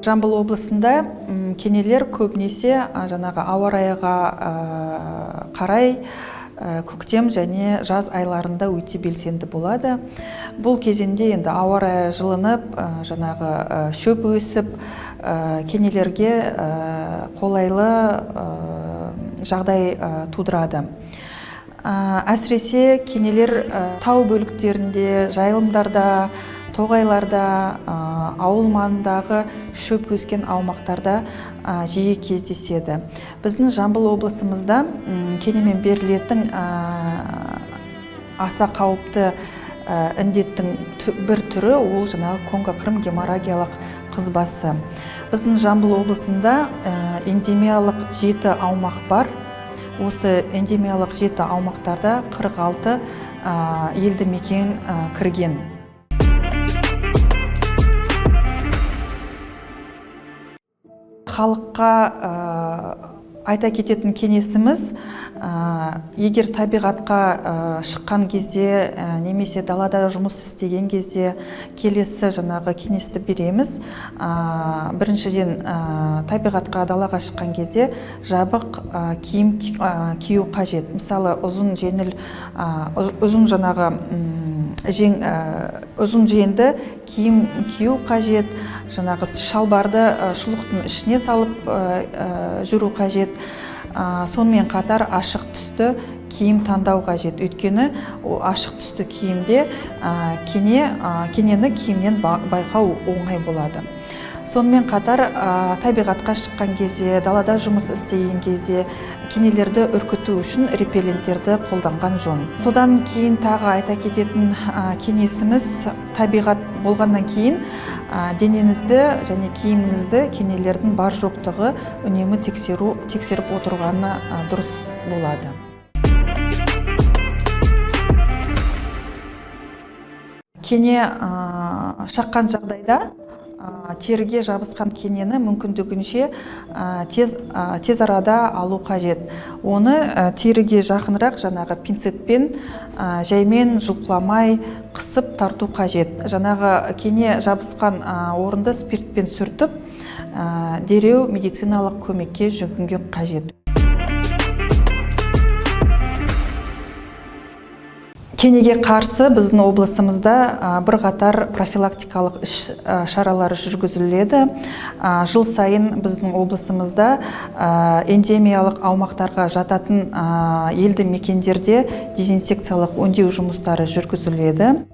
Жамбыл облысында кенелер көбінесе жаңағы ауа райыға қарай көктем және жаз айларында өте белсенді болады. Бұл кезеңде енді ауа райы жылынып, жаңағы шөп өсіп, кенелерге қолайлы жағдай тудырады. Әсіресе кенелер тау бөліктерінде, жайылымдарда, тоғайларда, ауыл маңындағы шөп өскен аумақтарда жиі кездеседі. Біздің Жамбыл облысымызда кенемен берілетін аса қауіпті індеттің бір түрі ол жаңағы Конго-Қырым геморрагиялық қызбасы. Біздің Жамбыл облысында эндемиялық 7 аумақ бар. Осы эндемиялық 7 аумақтарда 46 елді мекен кірген. Халыққа айта кететін кеңесіміз, егер табиғатқа шыққан кезде немесе далада жұмыс істеген кезде келесі жаңағы кеңесті береміз. Біріншіден, табиғатқа далаға шыққан кезде жабық киім кию қажет. Мысалы, ұзын жеңді киім кию қажет, жаңағы шалбарды шұлықтың ішіне салып жүру қажет. Сонымен қатар ашық түсті киім таңдау қажет. Өйткені ашық түсті киімде кенені киімнен байқау оңай болады. Сонымен қатар табиғатқа шыққан кезде, далада жұмыс істеген кезде кенелерді үркіту үшін репелленттерді қолданған жөн. Содан кейін тағы айта кететін кеңесіміз, табиғат болғаннан кейін денеңізді және киіміңізді кенелердің бар жоқтығы үнемі тексеріп отырғаны дұрыс болады. Кене шаққан жағдайда теріге жабысқан кенені мүмкіндігінше тез арада алу қажет. Оны теріге жақынырақ жаңағы пинцетпен жаймен жұлқыламай қысып тарту қажет. Жаңағы кене жабысқан орынды спиртпен сүртіп, дереу медициналық көмекке жүгінген қажет. Кенеге қарсы біздің облысымызда бірқатар профилактикалық шаралар жүргізіледі. Жыл сайын біздің облысымызда эндемиялық аумақтарға жататын елді мекендерде дезинсекциялық өңдеу жұмыстары жүргізіледі.